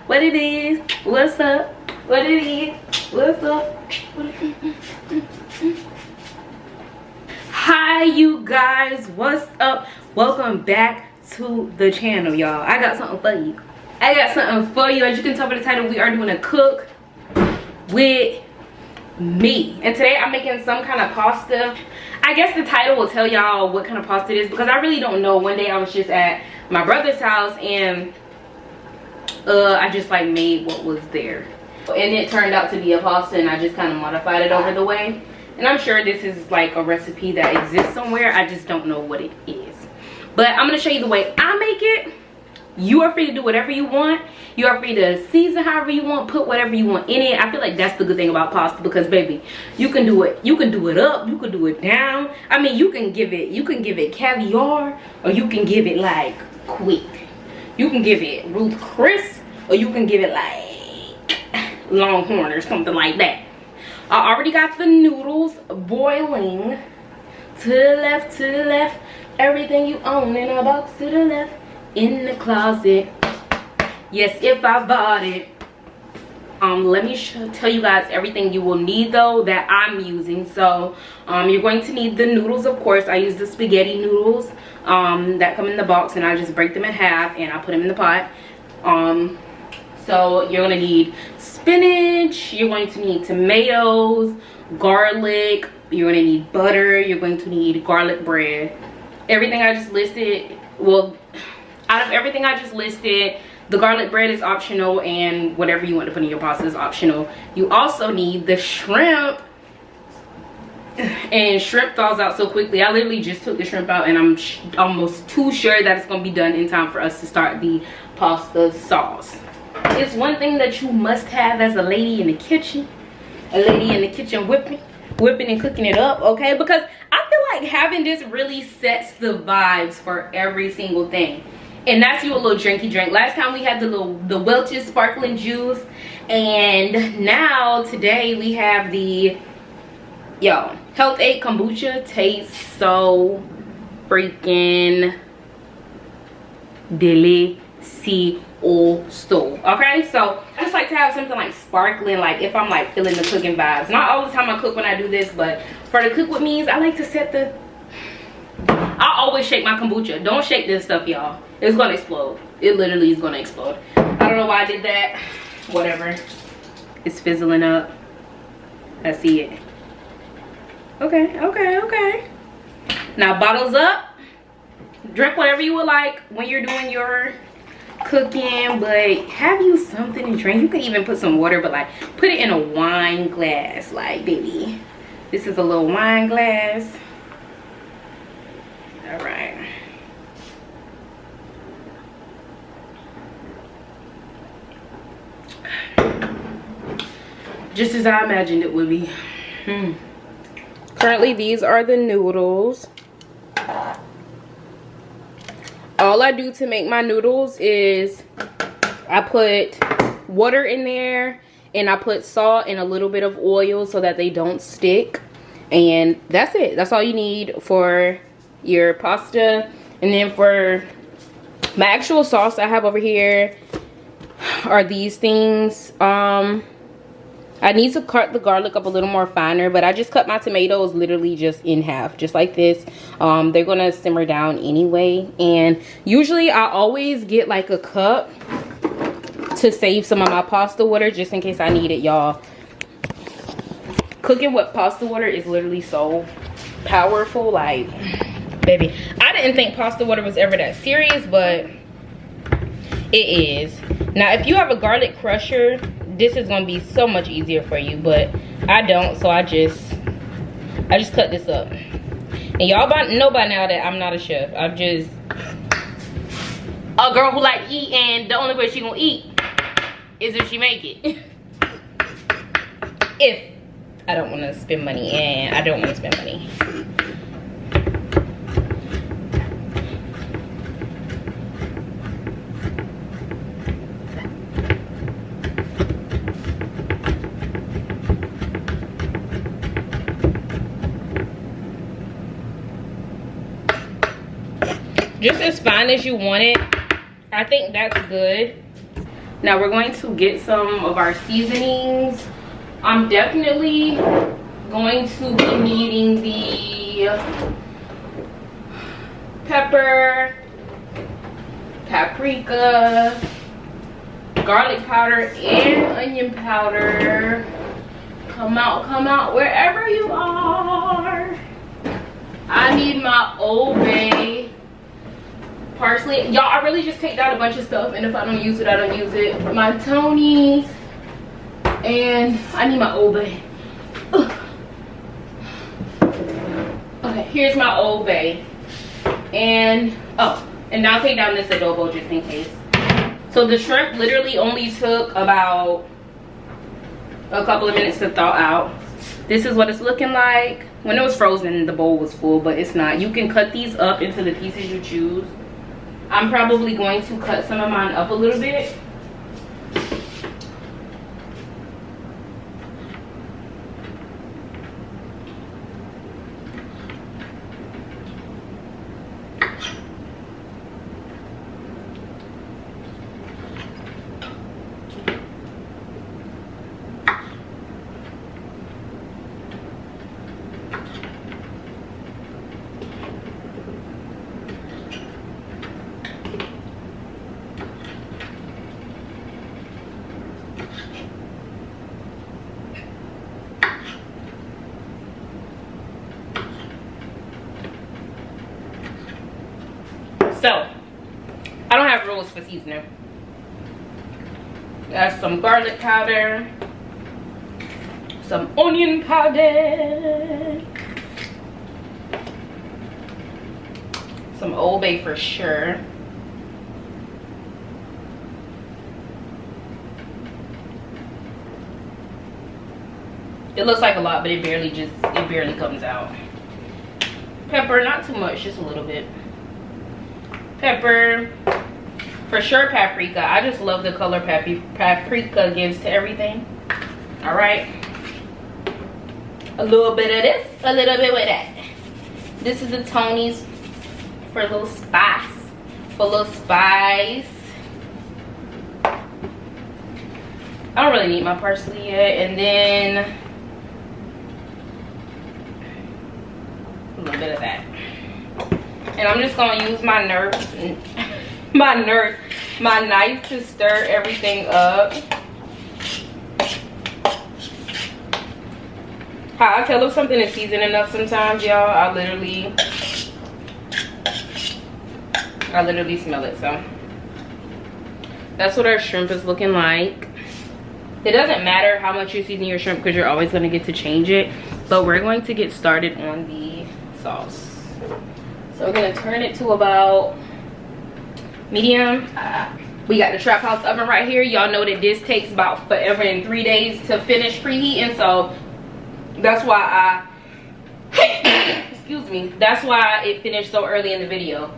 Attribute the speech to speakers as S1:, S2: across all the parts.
S1: what it is, what's up, what it is, what's up. Hi you guys, what's up? Welcome back to the channel, y'all. I got something for you. As you can tell by the title, we are doing a cook with me, and today I'm making some kind of pasta. I guess the title will tell y'all what kind of pasta it is, because I really don't know. One day I was just at my brother's house and I just like made what was there, and it turned out to be a pasta, and I just kind of modified it over the way. And I'm sure this is like a recipe that exists somewhere, I just don't know what it is. But I'm gonna show you the way I make it. You are free to do whatever you want. You are free to season however you want, put whatever you want in it. I feel like that's the good thing about pasta, because baby, you can do it up, you can do it down. I mean, you can give it caviar, or you can give it like quick. You can give it Ruth Chris, or you can give it like Longhorn or something like that. I already got the noodles boiling. To the left, everything you own in a box to the left. In the closet, yes, if I bought it. Let me tell you guys everything you will need though that I'm using. So you're going to need the noodles, of course. I use the spaghetti noodles that come in the box, and I just break them in half and I put them in the pot. So you're going to need spinach, you're going to need tomatoes, garlic, you're going to need butter, you're going to need garlic bread. Everything I just listed, well, out of everything I just listed, the garlic bread is optional, and whatever you want to put in your pasta is optional. You also need the shrimp, and shrimp thaws out so quickly. I literally just took the shrimp out, and I'm almost too sure that it's going to be done in time for us to start the pasta sauce. It's one thing that you must have as a lady in the kitchen. A lady in the kitchen whipping and cooking it up, okay? Because I feel like having this really sets the vibes for every single thing. And that's you a little drinky drink. Last time we had the Welch's sparkling juice, and now today we have the Health Aid kombucha. Tastes so freaking delicioso. Okay, so I just like to have something like sparkling, like if I'm like feeling the cooking vibes. Not all the time I cook when I do this, but for the cook with me's, I like to set the, I always shake my kombucha. Don't shake this stuff, y'all. It's gonna explode. It literally is gonna explode. I don't know why I did that. Whatever. It's fizzling up. I see it. Okay. Now bottles up. Drink whatever you would like when you're doing your cooking, but have you something to drink. You can even put some water, but like put it in a wine glass. Like, baby, this is a little wine glass. All right. Just as I imagined it would be. Currently, these are the noodles. All I do to make my noodles is I put water in there, and I put salt and a little bit of oil so that they don't stick. And that's it. That's all you need for your pasta. And then for my actual sauce I have over here are these things. I need to cut the garlic up a little more finer, but I just cut my tomatoes literally just in half, just like this. They're gonna simmer down anyway, and usually I always get like a cup to save some of my pasta water just in case I need it, y'all. Cooking with pasta water is literally so powerful. Like, baby, I didn't think pasta water was ever that serious, but it is. Now if you have a garlic crusher, this is gonna be so much easier for you, but I don't, so I just cut this up. And y'all know by now that I'm not a chef. I'm just a girl who like to eat, and the only way she gonna eat is if she make it. If I don't want to spend money, and I don't want to spend money. Just as fine as you want it. I think that's good. Now we're going to get some of our seasonings. I'm definitely going to be needing the pepper, paprika, garlic powder, and onion powder. Come out wherever you are. I need my Old Bay, parsley. Y'all, I really just take down a bunch of stuff, and if I don't use it, I don't use it. My Tony's, and I need my Old Bay. Ugh. Okay, here's my Old Bay. And, oh, and I'll take down this adobo just in case. So the shrimp literally only took about a couple of minutes to thaw out. This is what it's looking like. When it was frozen, the bowl was full, but it's not. You can cut these up into the pieces you choose. I'm probably going to cut some of mine up a little bit. So, I don't have rules for seasoning. Got some garlic powder, some onion powder, some Old Bay for sure. It looks like a lot, but it barely comes out. Pepper, not too much, just a little bit. Pepper, for sure paprika. I just love the color paprika gives to everything. All right, a little bit of this, a little bit of that. This is the Tony's for a little spice, I don't really need my parsley yet. And then a little bit of that. And I'm just gonna use my knife to stir everything up. How I tell if something is seasoned enough sometimes, y'all, I literally smell it. So that's what our shrimp is looking like. It doesn't matter how much you season your shrimp because you're always gonna get to change it. But we're going to get started on the sauce. So we're gonna turn it to about medium. We got the Trap House oven right here. Y'all know that this takes about forever and 3 days to finish preheating, so that's why excuse me, that's why it finished so early in the video.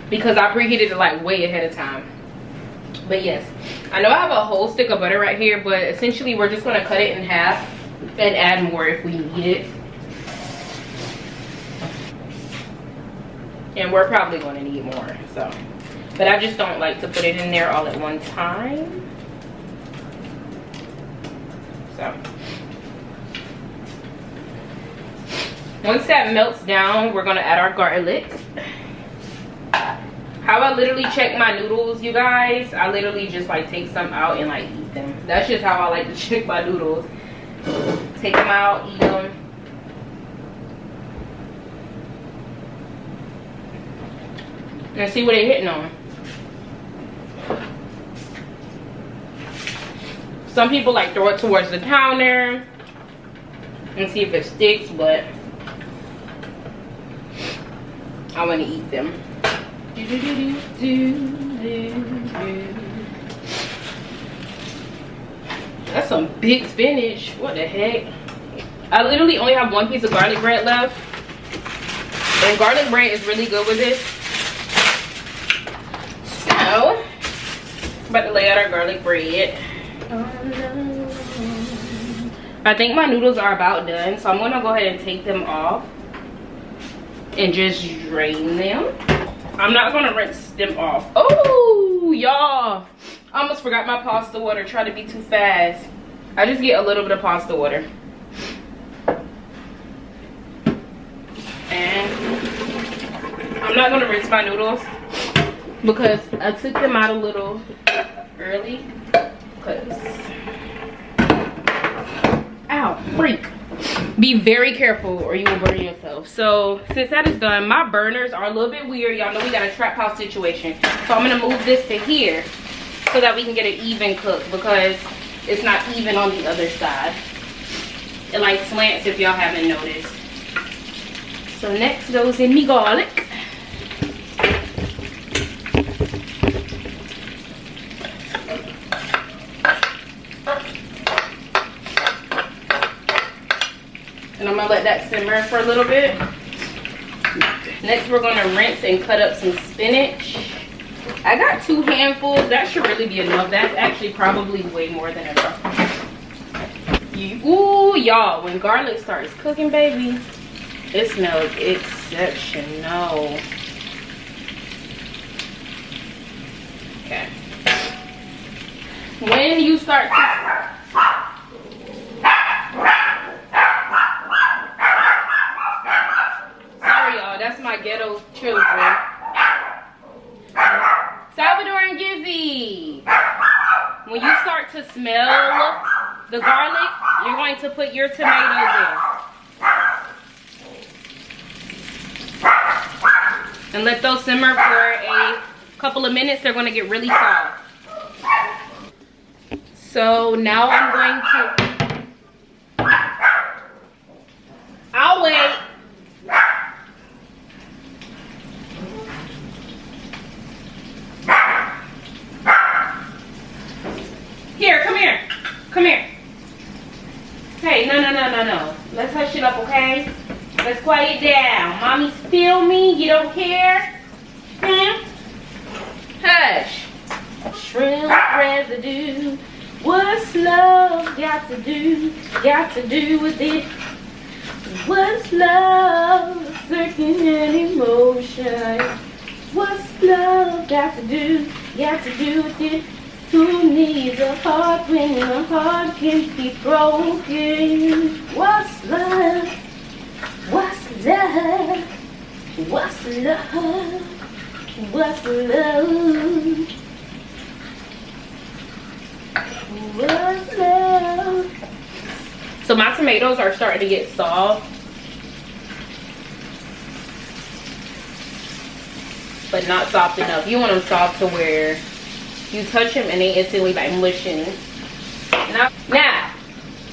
S1: Because I preheated it like way ahead of time. But yes, I know I have a whole stick of butter right here, but essentially we're just gonna cut it in half and add more if we need it. And we're probably gonna need more, so. But I just don't like to put it in there all at one time. So. Once that melts down, we're gonna add our garlic. How I literally check my noodles, you guys, I literally just like take some out and like eat them. That's just how I like to check my noodles. Take them out, eat them. And see what they're hitting on. Some people like throw it towards the counter and see if it sticks, but I want to eat them. That's some big spinach. What the heck? I literally only have one piece of garlic bread left, and garlic bread is really good with this. So about to lay out our garlic bread. I think my noodles are about done, so I'm gonna go ahead and take them off. and just drain them. I'm not gonna rinse them off. Oh, y'all, I almost forgot my pasta water. Try to be too fast. I just get a little bit of pasta water. And I'm not gonna rinse my noodles because I took them out a little early. Ow, freak. Be very careful or you will burn yourself. So since that is done, my burners are a little bit weird. Y'all know we got a trap house situation. So I'm gonna move this to here so that we can get an even cook because it's not even on the other side. It like slants if y'all haven't noticed. So next goes in me garlic. And I'm gonna let that simmer for a little bit. Next we're gonna rinse and cut up some spinach. I got 2 handfuls. That should really be enough. That's actually probably way more than enough. Ooh, y'all, when garlic starts cooking, baby, it smells exceptional. Okay. When you start sorry y'all, that's my ghetto children. Salvador and Gizzy. When you start to smell the garlic, you're going to put your tomatoes in. And let those simmer for a couple of minutes. They're going to get really soft. So now I'm going to... I'll wait. Here, come here. Come here. Hey, no. Let's hush it up, okay? Let's quiet down. Mommy's feel me. You don't care? Hush. Shrimp residue. What's love got to do? Got to do with it? What's love? Circling emotion. What's love got to do? Got to do with it? Who needs a heart when a heart can be broken? What's love? What's love? What's love? What's love? What's love? So my tomatoes are starting to get soft, but not soft enough. You want them soft to where you touch them and they instantly like mushing. Now,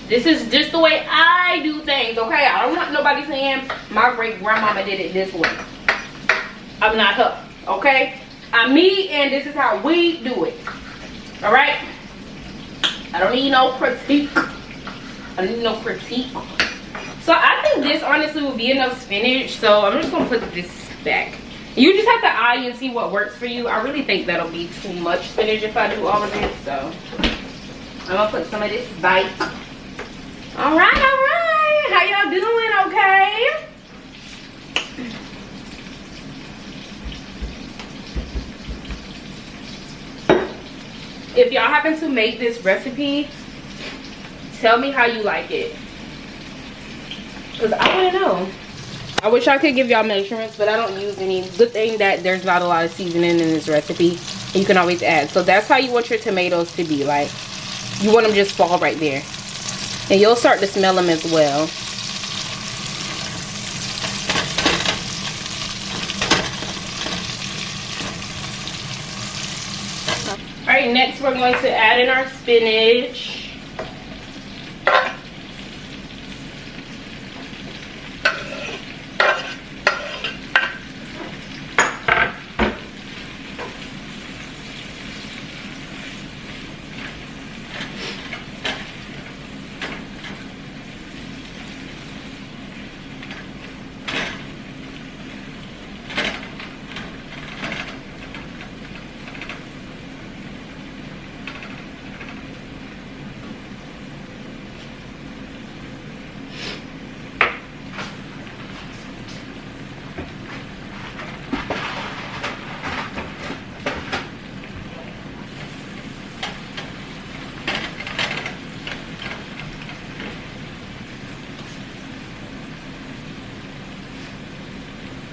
S1: this is just the way I do things, okay? I don't want nobody saying my great grandmama did it this way. I'm not her, okay? I'm me and this is how we do it. All right? I don't need no critique. I don't need no critique. So I think this honestly will be enough spinach. So I'm just gonna put this back. You just have to eye and see what works for you. I really think that'll be too much spinach if I do all of this. So I'm gonna put some of this back. All right. How y'all doing? Okay. If y'all happen to make this recipe, tell me how you like it. Because I want to know. I wish I could give y'all measurements, but I don't use any. Good thing that there's not a lot of seasoning in this recipe. And you can always add. So that's how you want your tomatoes to be. Like, you want them just fall right there. And you'll start to smell them as well. Alright, next we're going to add in our spinach.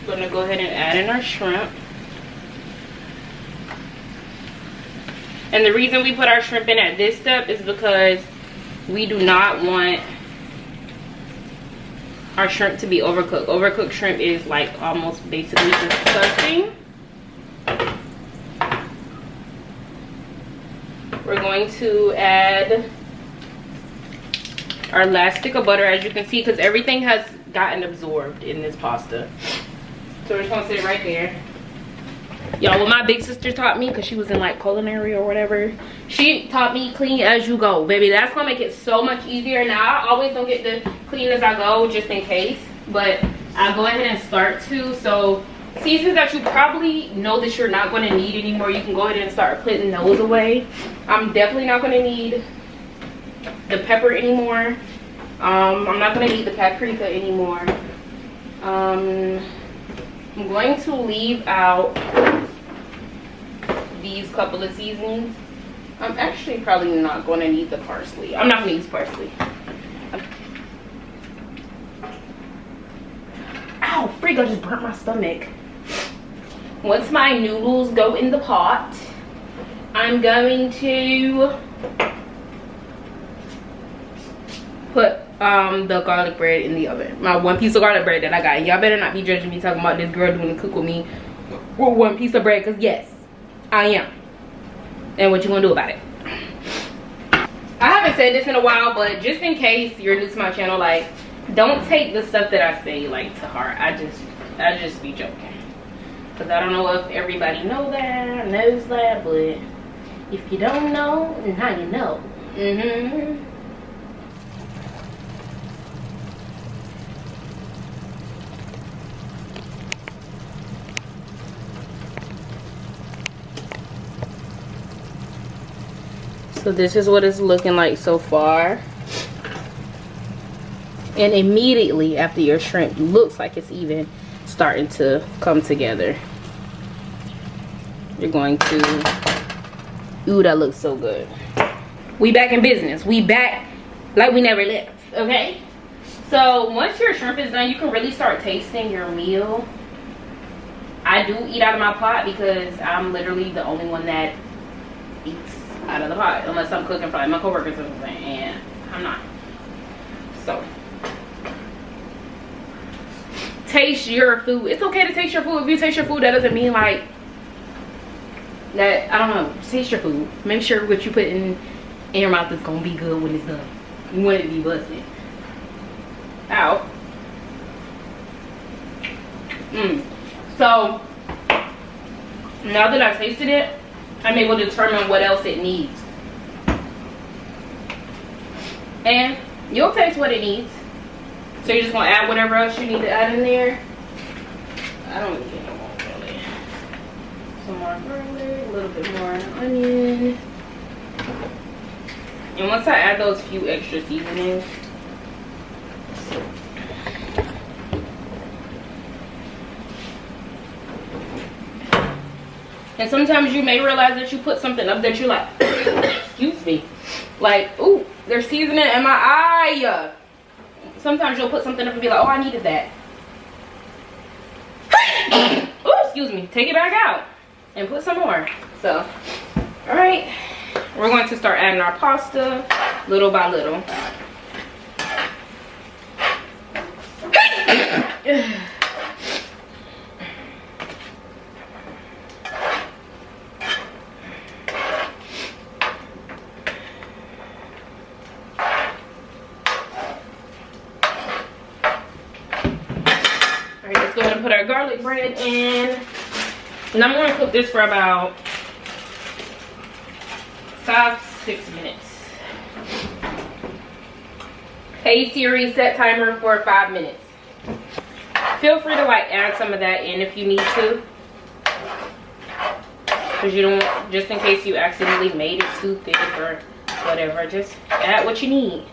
S1: gonna go ahead and add in our shrimp. And the reason we put our shrimp in at this step is because we do not want our shrimp to be overcooked. Overcooked shrimp is like almost basically disgusting. We're going to add our last stick of butter, as you can see, because everything has gotten absorbed in this pasta. So we're just gonna sit it right there. Y'all, what my big sister taught me, because she was in like culinary or whatever, she taught me clean as you go, baby. That's gonna make it so much easier. Now I always don't get the clean as I go, just in case, but I'll go ahead and start to. So seasons that you probably know that you're not going to need anymore, you can go ahead and start putting those away. I'm definitely not going to need the pepper anymore. I'm not going to need the paprika anymore. I'm going to leave out these couple of seasonings. I'm actually probably not going to need the parsley. I'm not going to use parsley. Ow, freak, I just burnt my stomach. Once my noodles go in the pot, I'm going to put the garlic bread in the oven. My one piece of garlic bread that I got. Y'all better not be judging me talking about this girl doing the cook with me with one piece of bread, because yes, I am. And what you gonna do about it? I haven't said this in a while, but just in case you're new to my channel, like, don't take the stuff that I say like to heart. I just be joking. Because I don't know if everybody knows that, but if you don't know, now you know. So this is what it's looking like so far. And immediately after your shrimp looks like it's even starting to come together, you're going to, ooh, that looks so good. We back in business. We back like we never left, okay? So once your shrimp is done, you can really start tasting your meal. I do eat out of my pot because I'm literally the only one that eats out of the pot, unless I'm cooking for like my coworkers or something, and I'm not. So taste your food. It's okay to taste your food. If you taste your food, that doesn't mean like that. I don't know. Taste your food. Make sure what you put in your mouth is gonna be good when it's done. You want it to be busted. Ow. So now that I tasted it, I'm able to determine what else it needs. And you'll taste what it needs. So you're just gonna add whatever else you need to add in there. I don't need any more really. Some more garlic, a little bit more onion. And once I add those few extra seasonings, and sometimes you may realize that you put something up that you're like, excuse me, like, ooh, there's seasoning in my eye. Sometimes you'll put something up and be like, oh, I needed that. Oh, excuse me. Take it back out and put some more. So, all right. We're going to start adding our pasta little by little. Go ahead and put our garlic bread in, and I'm going to cook this for about 5-6 minutes. Hey Siri, set timer for 5 minutes. Feel free to like add some of that in if you need to, because you don't, just in case you accidentally made it too thick or whatever, just add what you need.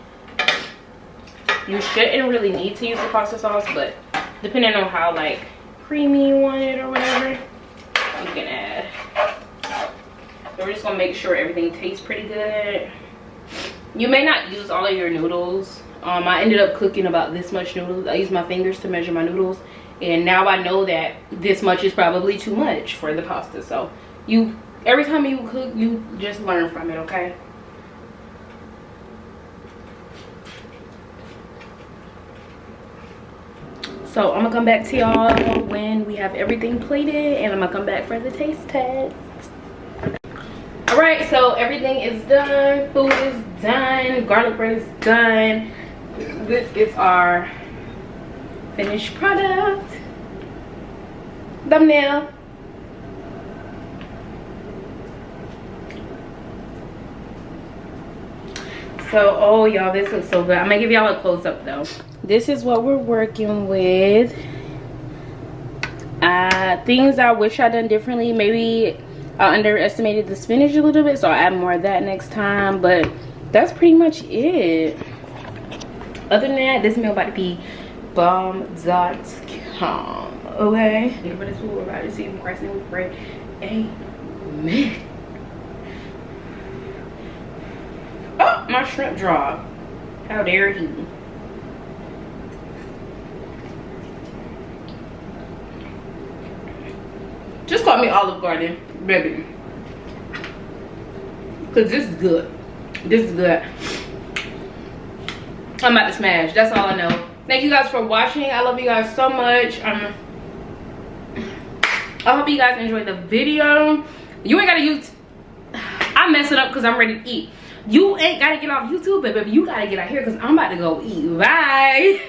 S1: You shouldn't really need to use the pasta sauce, but depending on how like creamy you want it or whatever, you can add. So we're just gonna make sure everything tastes pretty good. You may not use all of your noodles. I ended up cooking about this much noodles. I used my fingers to measure my noodles, and now I know that this much is probably too much for the pasta. So every time you cook, you just learn from it, okay? So I'm gonna come back to y'all when we have everything plated, and I'm gonna come back for the taste test. All right, so everything is done. Food is done. Garlic bread is done. This is our finished product. Thumbnail. So, oh y'all, this looks so good. I'm gonna give y'all a close up though. This is what we're working with. Things I wish I'd done differently. Maybe I underestimated the spinach a little bit, so I'll add more of that next time. But that's pretty much it. Other than that, this meal about to be bomb.com. Okay? For this food, we're about to see him pressing with bread. Amen. Oh, my shrimp dropped. How dare he? Just call me Olive Garden, baby. Cause this is good. This is good. I'm about to smash. That's all I know. Thank you guys for watching. I love you guys so much. I hope you guys enjoyed the video. You ain't gotta use. I mess it up because I'm ready to eat. You ain't gotta get off YouTube, baby. You gotta get out here because I'm about to go eat. Bye.